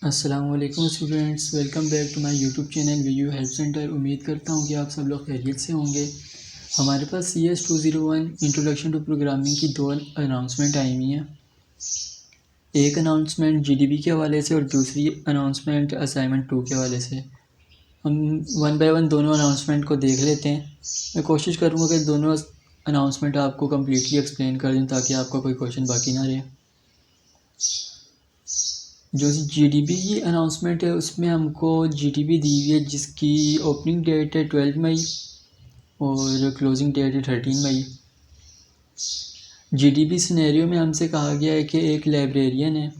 अस्सलाम वालेकुम students, welcome back to my YouTube channel VU help centre. उम्मीद करता हूँ कि आप सब लोग खैरियत से होंगे। हमारे पास CS 201 इंट्रोडक्शन टू प्रोग्रामिंग की दो अनाउंसमेंट आई हुई हैं। एक अनाउंसमेंट GDB के हवाले से और दूसरी अनाउंसमेंट असाइनमेंट 2 के हवाले से। हम वन बाय वन दोनों अनाउंसमेंट को देख लेते हैं। मैं कोशिश करूँगा कि दोनों अनाउंसमेंट आपको कम्प्लीटली एक्सप्लेन कर दूँ ताकि आपका कोई क्वेश्चन बाकी ना रहे। जो GDB की अनाउंसमेंट है उसमें हमको GDB दी हुई है जिसकी ओपनिंग डेट है 12 मई और क्लोजिंग डेट है 13 मई। GDB सिनेरियो में हमसे कहा गया है कि एक लाइब्रेरियन है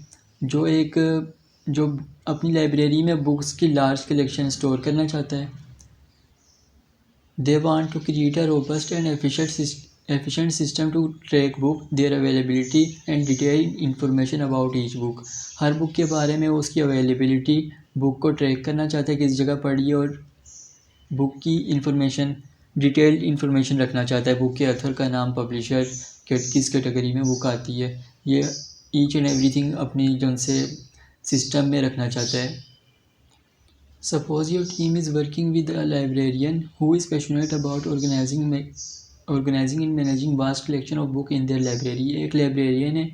जो अपनी लाइब्रेरी में बुक्स की लार्ज कलेक्शन स्टोर करना चाहता है। They want to create a robust and efficient system to track book, their availability and detailed information about each book। Her book के बारे में उसकी अवेलेबिलिटी, बुक को ट्रैक करना चाहता है किस जगह पड़ी है, और बुक की इंफॉर्मेशन, डिटेल्ड इंफॉर्मेशन रखना चाहता है। बुक के ऑथर का नाम, पब्लिशर, किस कैटेगरी में बुक आती है, ये ईच एंड एवरीथिंग अपनी जो उनसे सिस्टम में रखना चाहता है। Suppose your team is working with a librarian who is passionate about organizing and managing vast collection of book in their library। एक लाइब्रेरियन है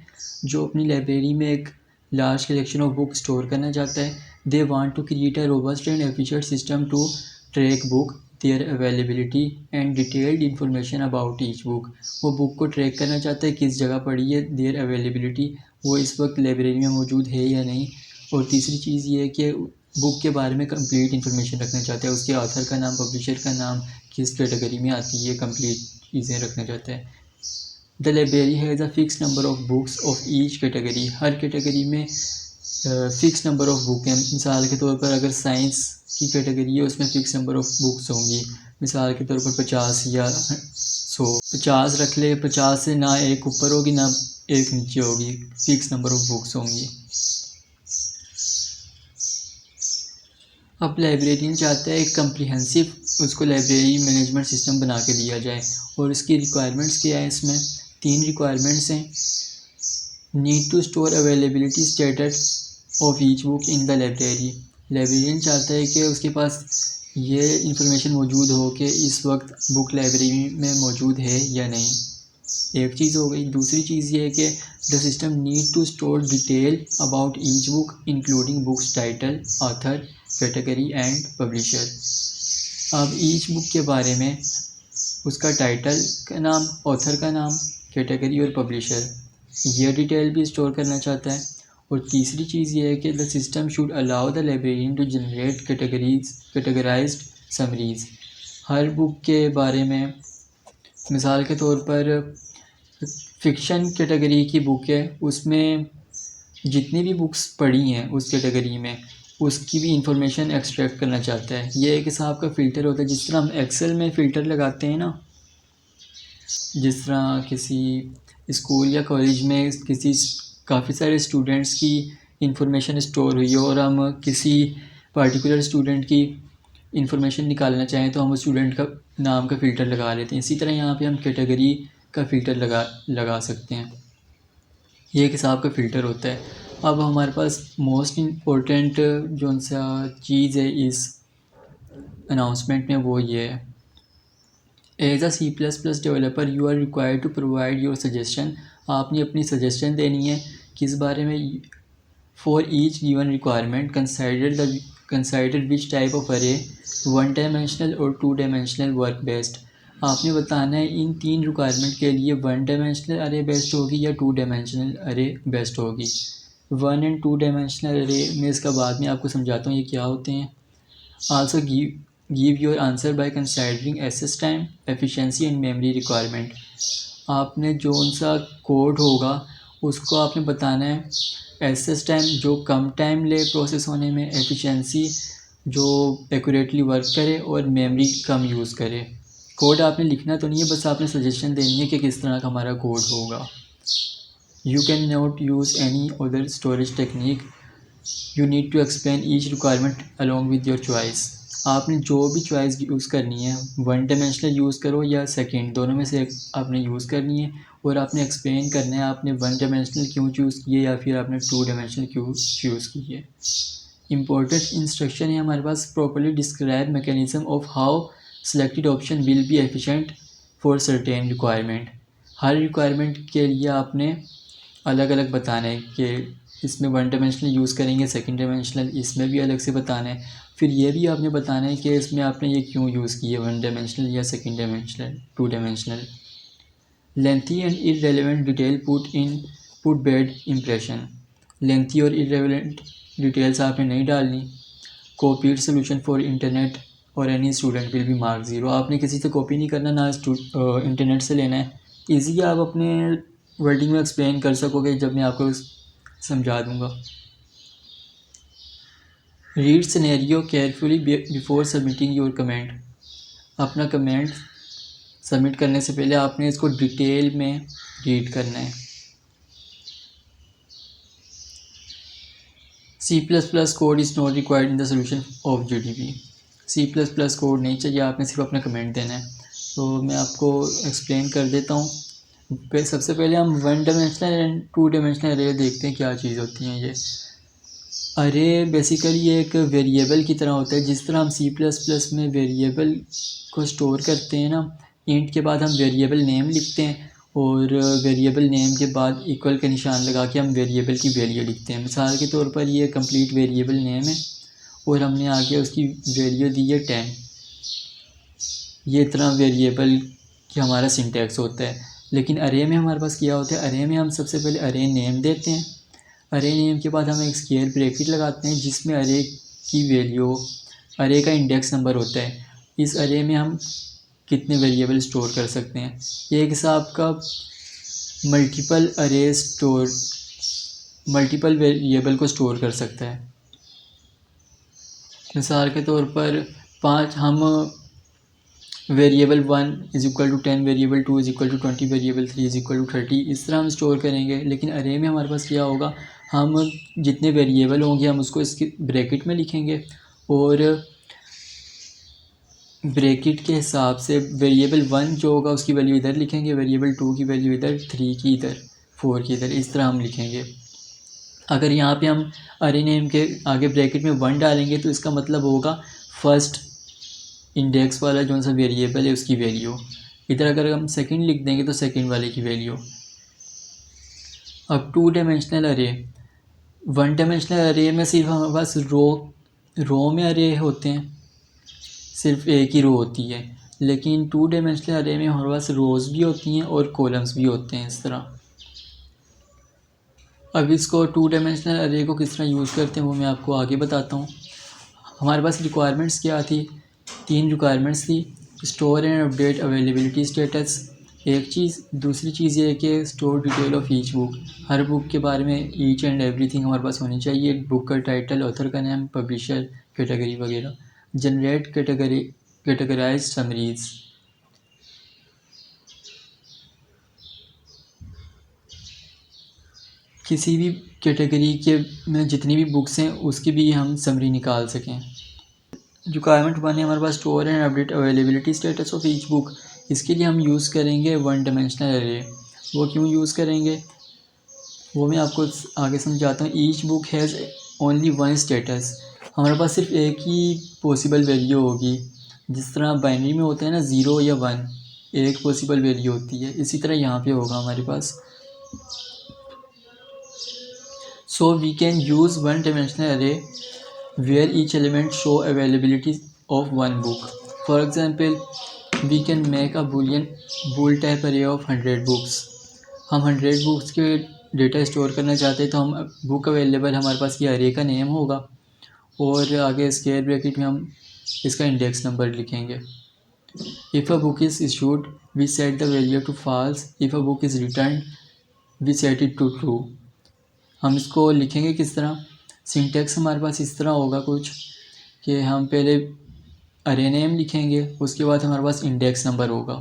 जो अपनी लाइब्रेरी में एक large collection of book store करना चाहता है। They want to create a robust and efficient system to track book, their availability and detailed information about each book. वो बुक को ट्रैक करना चाहता है किस जगह पड़ी है, देयर अवेलेबिलिटी, वो इस वक्त लाइब्रेरी में मौजूद है या नहीं, और तीसरी चीज़ ये है कि बुक के बारे में कंप्लीट इन्फॉर्मेशन रखना चाहता है। उसके ऑथर का नाम, पब्लिशर का नाम, किस कैटेगरी में आती है, कंप्लीट चीज़ें रखना चाहता है। The library has a fix number of books of each category. Her category में फ़िक्स नंबर ऑफ बुक हैं। मिसाल के तौर पर अगर साइंस की कैटेगरी है उसमें फ़िक्स नंबर ऑफ बुक्स होंगी। मिसाल के तौर पर 50 या 100, 50 रख ले। 50 से ना एक ऊपर होगी ना एक नीचे होगी, फ़िक्स नंबर ऑफ बुक्स होंगी। अब लाइब्रेरियन चाहता है एक कम्प्रिहेंसिव उसको लाइब्रेरी मैनेजमेंट सिस्टम बना के दिया जाए, और इसकी रिक्वायरमेंट्स क्या है। इसमें 3 रिक्वायरमेंट्स हैं। Need to store availability status of each book in the library. Librarian चाहता है कि उसके पास ये इंफॉर्मेशन मौजूद हो कि इस वक्त बुक लाइब्रेरी में मौजूद है या नहीं, एक चीज़ हो गई। दूसरी चीज़ ये है कि the system need to store detail about each book including books title, author, category and publisher. अब ईच बुक के बारे में उसका टाइटल का नाम, ऑथर का नाम, कैटेगरी और पब्लिशर, ये डिटेल भी स्टोर करना चाहता है। और तीसरी चीज़ ये है कि the system should allow the librarian to generate categorized summaries. हर बुक के बारे में, मिसाल के तौर पर फ़िक्शन कैटेगरी की बुक है, उसमें जितनी भी बुक्स पढ़ी हैं उस कैटेगरी में उसकी भी इंफॉर्मेशन एक्सट्रैक्ट करना चाहता है। ये एक हिसाब का फ़िल्टर होता है, जिस तरह हम एक्सेल में फ़िल्टर लगाते हैं ना, जिस तरह किसी स्कूल या कॉलेज में किसी काफ़ी सारे स्टूडेंट्स की इंफॉर्मेशन स्टोर हुई हो और हम किसी पर्टिकुलर स्टूडेंट की इंफॉर्मेशन निकालना चाहें तो हम उस स्टूडेंट का नाम का फ़िल्टर लगा लेते हैं। इसी तरह यहाँ पे हम कैटेगरी का फ़िल्टर लगा सकते हैं। ये एक हिसाब का फ़िल्टर होता है। अब हमारे पास मोस्ट इम्पोर्टेंट जो सा चीज़ है इस अनाउंसमेंट में वो ये है। As a C++ developer you are required to provide your suggestion. आपने अपनी सजेशन देनी है किस बारे में। For each given requirement consider which type of array, 1 dimensional और 2 डायमेंशनल वर्क बेस्ट। आपने बताना है इन 3 रिक्वायरमेंट के लिए 1 डायमेंशनल अरे बेस्ट होगी या 2 डायमेंशनल अरे बेस्ट होगी। 1 एंड 2 डायमेंशनल अरे में इसका बाद में आपको समझाता हूँ ये क्या होते हैं। Also give your answer by considering access time, efficiency and memory requirement. आपने जो सा कोड होगा उसको आपने बताना है एक्सेस टाइम जो कम टाइम ले प्रोसेस होने में, एफिशिएंसी जो एक्यूरेटली वर्क करे, और मेमोरी कम यूज़ करे। कोड आपने लिखना तो नहीं है, बस आपने सजेशन देनी है कि किस तरह का हमारा कोड होगा। You can not use any other storage technique, you need to explain each requirement along with your choice. आपने जो भी चॉइस यूज़ करनी है, 1 डायमेंशनल यूज़ करो या सेकंड, दोनों में से एक आपने यूज़ करनी है, और आपने एक्सप्लेन करना है आपने 1 डायमेंशनल क्यों चूज़ किए या फिर आपने 2 डायमेंशनल क्यों चूज़ किए। इम्पोर्टेंट इंस्ट्रक्शन है हमारे पास, properly describe mechanism of how selected option will be efficient for certain requirement. हर रिक्वायरमेंट के लिए आपने अलग अलग बताना है कि इसमें वन डायमेंशनल यूज़ करेंगे, सेकंड डायमेंशनल इसमें भी अलग से बताना है। फिर ये भी आपने बताना है कि इसमें आपने ये क्यों यूज़ किया, वन डायमेंशनल या second dimensional, two dimensional. Lengthy and irrelevant detail put bad impression. Lengthy और इररेलेवेंट डिटेल्स आपने नहीं डालनी। कॉपीड सोल्यूशन फॉर इंटरनेट और any student will be mark 0। आपने किसी से कॉपी नहीं करना, ना इंटरनेट से लेना है। ईजी आप अपने वर्डिंग में एक्सप्लेन कर सकोगे जब मैं आपको समझा दूंगा। Read scenario carefully before submitting your comment. अपना कमेंट सबमिट करने से पहले आपने इसको डिटेल में रीड करना है। C++ code is not required in the solution of GDP। C++ code नहीं चाहिए, आपने सिर्फ अपना कमेंट देना है। तो मैं आपको एक्सप्लेन कर देता हूँ। सबसे पहले हम one dimensional and two dimensional अरे देखते हैं क्या चीज़ होती हैं। ये अरे बेसिकली एक वेरिएबल की तरह होता है। जिस तरह हम C++ में वेरिएबल को स्टोर करते हैं ना, इंट के बाद हम वेरिएबल नेम लिखते हैं और वेरिएबल नेम के बाद इक्वल का निशान लगा के हम वेरिएबल की वैल्यू लिखते हैं। मिसाल के तौर पर ये कंप्लीट वेरिएबल नेम है और हमने आगे उसकी वैल्यू दी है 10। ये तरह वेरिएबल की हमारा सिंटैक्स होता है। लेकिन अरे में हमारे पास क्या होता है, अरे में हम सबसे पहले अरे नेम देते हैं। अरे नेम के बाद हम एक स्क्वायर ब्रैकेट लगाते हैं जिसमें अरे की वैल्यू, अरे का इंडेक्स नंबर होता है। इस अरे में हम कितने वेरिएबल स्टोर कर सकते हैं, एक हिसाब का मल्टीपल वेरिएबल को स्टोर कर सकता है। मिसाल के तौर पर 5 हम variable 1 is equal to 10, variable 2 is equal to 20, variable 3 is equal to 30, इस तरह हम स्टोर करेंगे। लेकिन अरे में हमारे पास क्या होगा, हम जितने वेरिएबल होंगे हम उसको इसके ब्रैकेट में लिखेंगे और ब्रैकेट के हिसाब से वेरिएबल 1 जो होगा उसकी वैल्यू इधर लिखेंगे, वेरिएबल 2 की वैल्यू इधर, 3 की इधर, 4 की इधर, इस तरह हम लिखेंगे। अगर यहाँ पे हम अरे नेम के आगे ब्रैकेट में 1 डालेंगे तो इसका मतलब होगा फर्स्ट इंडेक्स वाला जो सा वेरिएबल है उसकी वैल्यू। इधर अगर हम सेकंड लिख देंगे तो सेकंड वाले की वैल्यू। अब टू डायमेंशनल अरे, वन डायमेंशनल अरे में सिर्फ हमारे पास रो में अरे होते हैं, सिर्फ एक ही रो होती है। लेकिन टू डायमेंशनल अरे में हमारे पास रोज़ भी होती हैं और कॉलम्स भी होते हैं इस तरह। अब इसको टू डायमेंशनल अरे को किस तरह यूज़ करते हैं वो मैं आपको आगे बताता हूँ। हमारे पास रिक्वायरमेंट्स क्या थी, 3 रिक्वायरमेंट्स थी। Store and update availability status एक चीज़, दूसरी चीज़ ये है कि store detail of each book. Her book के बारे में ईच एंड एवरीथिंग हमारे पास होनी चाहिए, बुक का टाइटल, ऑथर का नाम, पब्लिशर, कैटेगरी वगैरह। Generate categorize summaries. किसी भी कैटेगरी के में जितनी भी बुक्स हैं उसकी भी हम समरी निकाल सकें। रिक्वायरमेंट 1 है हमारे पास store and update availability status of each book. इसके लिए हम यूज़ करेंगे वन डायमेंशनल अरे। वो क्यों यूज़ करेंगे वो मैं आपको आगे समझाता हूँ। Each book has only one status. हमारे पास सिर्फ एक ही पॉसिबल वैल्यू होगी। जिस तरह बाइनरी में होता है ना 0 या 1, एक पॉसिबल वैल्यू होती है, इसी तरह यहाँ पे होगा हमारे पास। So we can use one dimensional array where each element show availability of one book. For example, we can make a bool type array of 100 books. हम 100 बुक्स के डेटा स्टोर करना चाहते हैं तो हम बुक अवेलेबल हमारे पास ये अरे का नेम होगा और आगे स्क्वायर ब्रैकेट में हम इसका इंडेक्स नंबर लिखेंगे। If a book is issued we set the value to false, if a book is return we set it to true. हम इसको लिखेंगे किस तरह, सिंटेक्स हमारे पास इस तरह होगा कुछ कि हम पहले अरे नेम लिखेंगे, उसके बाद हमारे पास इंडेक्स नंबर होगा।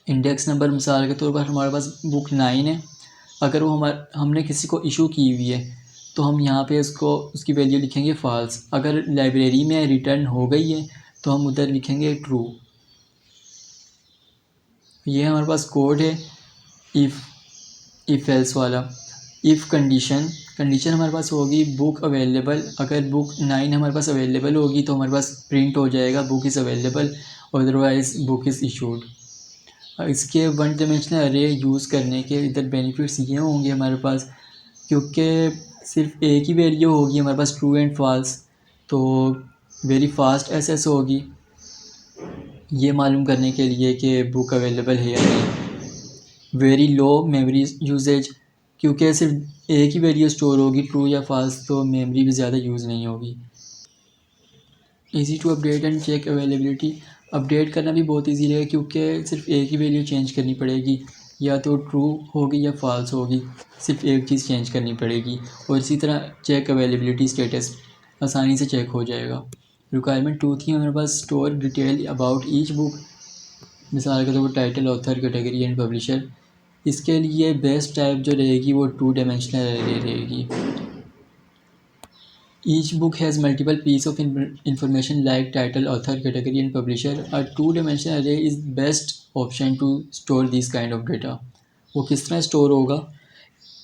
इंडेक्स नंबर मिसाल के तौर पर हमारे पास बुक 9 है, अगर वो हमने किसी को इशू की हुई है तो हम यहाँ पे उसकी वैल्यू लिखेंगे फॉल्स। अगर लाइब्रेरी में रिटर्न हो गई है तो हम उधर लिखेंगे ट्रू। ये हमारे पास कोड है इफ़ एल्स वाला। इफ़ कंडीशन हमारे पास होगी बुक अवेलेबल। अगर बुक 9 हमारे पास अवेलेबल होगी तो हमारे पास प्रिंट हो जाएगा book is available, otherwise book is issued. इसके वन डायमेंशनल अरे यूज़ करने के इधर बेनिफिट्स ये होंगे हमारे पास, क्योंकि सिर्फ एक ही वैल्यू होगी हमारे पास ट्रू एंड फॉल्स, तो वेरी फास्ट एसेस होगी ये मालूम करने के लिए कि बुक अवेलेबल है या नहीं। वेरी लो मेमोरी यूजेज, क्योंकि सिर्फ एक ही वैल्यू स्टोर होगी ट्रू या फॉल्स, तो मेमोरी भी ज़्यादा यूज़ नहीं होगी। Easy to update and check availability, update करना भी बहुत ईजी रहेगा क्योंकि सिर्फ एक ही वैल्यू चेंज करनी पड़ेगी, या तो ट्रू होगी या फॉल्स होगी, सिर्फ एक चीज़ चेंज करनी पड़ेगी। और इसी तरह चेक अवेलेबिलिटी स्टेटस आसानी से चेक हो जाएगा। रिक्वायरमेंट 2 थी हमारे पास store detail about each book, मिसाल के तौर पर title, author, category and publisher. इसके लिए बेस्ट टाइप जो रहेगी वो 2 डायमेंशनल अरे रहेगी। Each book has multiple pieces of information like title, author, category and publisher. A two-dimensional array is best option to store this kind of data. वो किस तरह स्टोर होगा?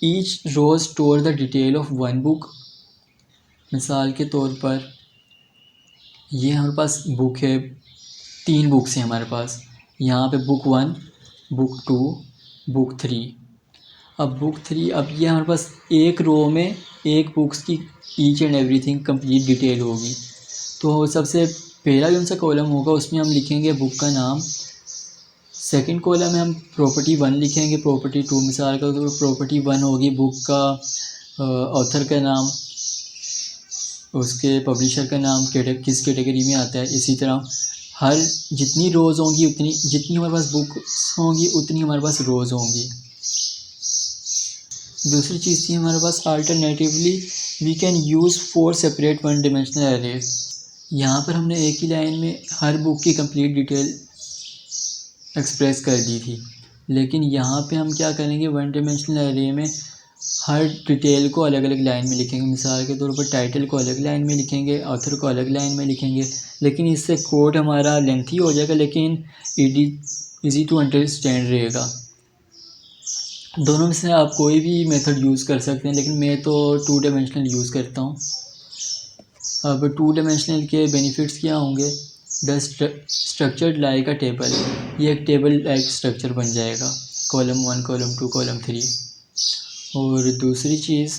Each row store the detail of one book. मिसाल के तौर पर ये हमारे पास बुक है, 3 बुक्स हैं हमारे पास, यहाँ पे बुक 1, बुक 2, बुक 3। अब बुक 3, अब ये हमारे पास एक रो में एक बुक्स की each and everything complete detail होगी। तो सबसे पहला जो सा कॉलम होगा उसमें हम लिखेंगे बुक का नाम, सेकंड कॉलम में हम प्रॉपर्टी 1 लिखेंगे, प्रॉपर्टी 2 मिसाल का तो प्रॉपर्टी 1 होगी बुक का ऑथर का नाम, उसके पब्लिशर का नाम, किस कैटेगरी में आता है। इसी तरह हर जितनी रोज़ होंगी उतनी, जितनी हमारे पास बुक्स होंगी उतनी हमारे पास रोज़ होंगी। दूसरी चीज़ थी हमारे पास alternatively we can use 4 separate one dimensional array. यहाँ पर हमने एक ही लाइन में हर बुक की कंप्लीट डिटेल एक्सप्रेस कर दी थी, लेकिन यहाँ पे हम क्या करेंगे, वन डायमेंशनल अरे में हर डिटेल को अलग अलग लाइन में लिखेंगे। मिसाल के तौर पर टाइटल को अलग लाइन में लिखेंगे, ऑथर को अलग लाइन में लिखेंगे, लेकिन इससे कोड हमारा लेंथी हो जाएगा, लेकिन ईजी टू अंडरस्टैंड रहेगा। दोनों में से आप कोई भी मेथड यूज़ कर सकते हैं, लेकिन मैं तो 2 डायमेंशनल यूज़ करता हूँ। अब 2 डायमेंशनल के बेनिफिट्स क्या होंगे? The structured like a table, ये एक टेबल लाइक स्ट्रक्चर बन जाएगा, कॉलम 1, कॉलम 2, कॉलम 3। और दूसरी चीज़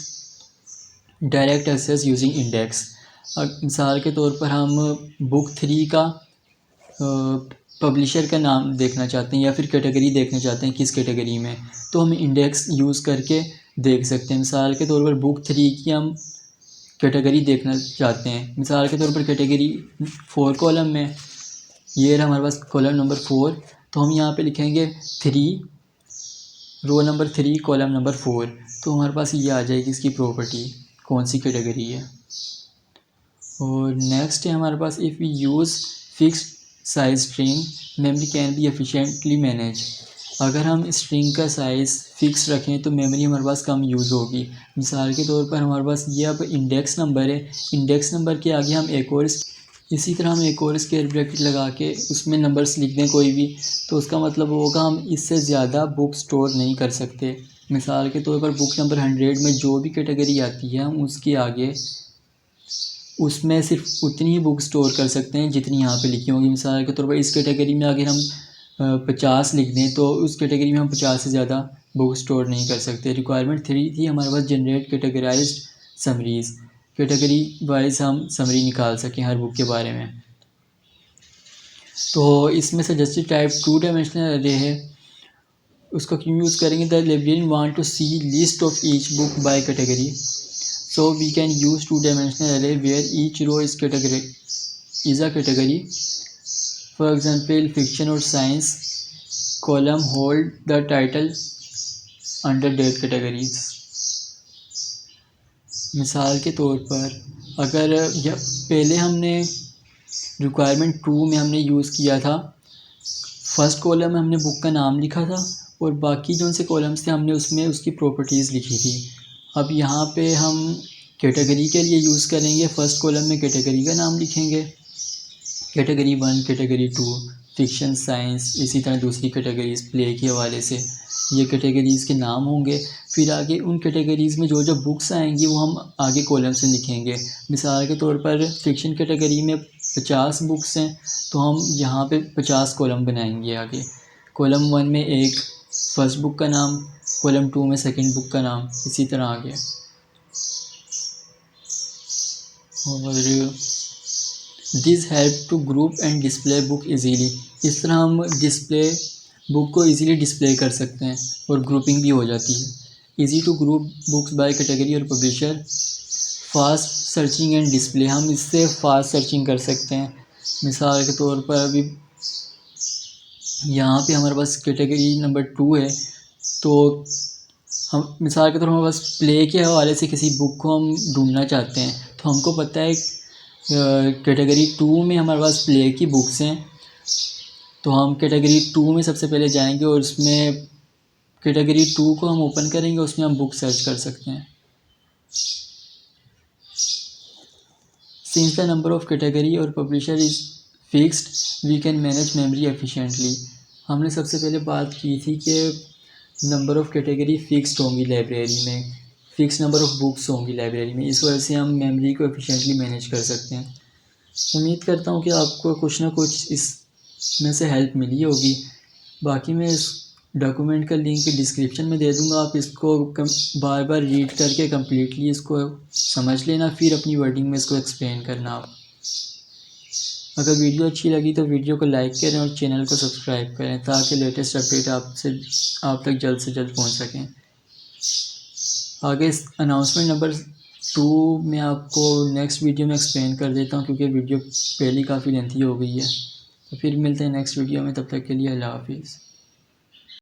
डायरेक्ट एक्सेस यूजिंग इंडेक्स। मिसाल के तौर पर हम बुक 3 का पब्लिशर का नाम देखना चाहते हैं या फिर कैटेगरी देखना चाहते हैं किस कैटेगरी में, तो हम इंडेक्स यूज़ करके देख सकते हैं। मिसाल के तौर पर बुक 3 की हम कैटेगरी देखना चाहते हैं, मिसाल के तौर पर कैटेगरी 4 कॉलम में, ये रहा हमारे पास कॉलम नंबर 4, तो हम यहाँ पे लिखेंगे 3, रो नंबर 3, कॉलम नंबर 4, तो हमारे पास ये आ जाएगी इसकी प्रॉपर्टी कौन सी कैटेगरी है। और नेक्स्ट है हमारे पास if we use fixed size string memory can be efficiently manage. अगर हम स्ट्रिंग का साइज़ फिक्स रखें तो मेमोरी हमारे पास कम यूज़ होगी। मिसाल के तौर पर हमारे पास ये अब इंडेक्स नंबर है, इंडेक्स नंबर के आगे हम एक और इसी तरह हम एक और स्क्वायर ब्रैकेट लगा के उसमें नंबर्स लिख दें कोई भी, तो उसका मतलब होगा हम इससे ज़्यादा बुक स्टोर नहीं कर सकते। मिसाल के तौर पर बुक नंबर 100 में जो भी कैटेगरी आती है हम उसके आगे उसमें सिर्फ उतनी ही बुक स्टोर कर सकते हैं जितनी यहाँ पे लिखी होंगी। मिसाल के तौर पर इस कैटेगरी में अगर हम 50 लिख दें तो उस कैटेगरी में हम 50 से ज़्यादा बुक स्टोर नहीं कर सकते। रिक्वायरमेंट 3 थी हमारे पास generate categorized summaries, category wise हम समरी निकाल सकें हर बुक के बारे में। तो इसमें सजेस्टेड टाइप 2 डायमेंशनल अरे है, उसको क्यों यूज़ करेंगे? The librarian want to see list of each book by category, so we can use 2 dimensional array where each row is a category. For example, fiction or science column hold the title under that categories. मिसाल के तौर पर अगर पहले हमने requirement 2 में हमने use किया था, फर्स्ट कॉलम में हमने बुक का नाम लिखा था और बाकी जो से कॉलम्स थे हमने उसमें उसकी प्रॉपर्टीज़ लिखी थी। अब यहाँ पे हम कैटेगरी के लिए यूज़ करेंगे, फर्स्ट कॉलम में कैटेगरी का नाम लिखेंगे, कैटेगरी 1, कैटेगरी 2, फिक्शन, साइंस, इसी तरह दूसरी कैटेगरीज़ प्ले के हवाले से, ये कैटेगरीज़ के नाम होंगे। फिर आगे उन कैटेगरीज़ में जो जो बुक्स आएंगी वो हम आगे कॉलम से लिखेंगे। मिसाल के तौर पर फिक्शन कैटेगरी में 50 बुक्स हैं, तो हम यहाँ पे 50 कॉलम बनाएंगे आगे। कॉलम 1 में एक फर्स्ट बुक का नाम, कॉलम 2 में सेकंड बुक का नाम, इसी तरह आगे। और this help to group and display book easily, इस तरह हम डिस्प्ले बुक को इजीली डिस्प्ले कर सकते हैं और ग्रुपिंग भी हो जाती है। Easy to group books by category और publisher. Fast searching and display, हम इससे फास्ट सर्चिंग कर सकते हैं। मिसाल के तौर पर अभी यहाँ पे हमारे पास कैटेगरी नंबर 2 है, तो हम मिसाल के तौर पर हमारे पास प्ले के हवाले से किसी बुक को हम ढूंढना चाहते हैं, तो हमको पता है कैटेगरी 2 में हमारे पास प्ले की बुक्स हैं, तो हम कैटेगरी 2 में सबसे पहले जाएंगे और उसमें कैटेगरी 2 को हम ओपन करेंगे, उसमें हम बुक सर्च कर सकते हैं। Since the number of category और publisher is fixed we can manage memory efficiently. हमने सबसे पहले बात की थी कि नंबर ऑफ कैटेगरी फिक्स्ड होंगी लाइब्रेरी में, फिक्स नंबर ऑफ बुक्स होंगी लाइब्रेरी में, इस वजह से हम मेमोरी को एफिशिएंटली मैनेज कर सकते हैं। उम्मीद करता हूँ कि आपको कुछ ना कुछ इसमें से हेल्प मिली होगी। बाकी मैं इस डॉक्यूमेंट का लिंक डिस्क्रिप्शन में दे दूँगा, आप इसको बार बार रीड करके कम्प्लीटली इसको समझ लेना, फिर अपनी वर्डिंग में इसको एक्सप्लेन करना आप। अगर वीडियो अच्छी लगी तो वीडियो को लाइक करें और चैनल को सब्सक्राइब करें ताकि लेटेस्ट अपडेट आप तक जल्द से जल्द पहुंच सकें। आगे इस अनाउंसमेंट नंबर 2 मैं आपको नेक्स्ट वीडियो में एक्सप्लेन कर देता हूं, क्योंकि वीडियो पहले काफ़ी लेंथी हो गई है। तो फिर मिलते हैं नेक्स्ट वीडियो में, तब तक के लिए अल्लाह हाफिज़।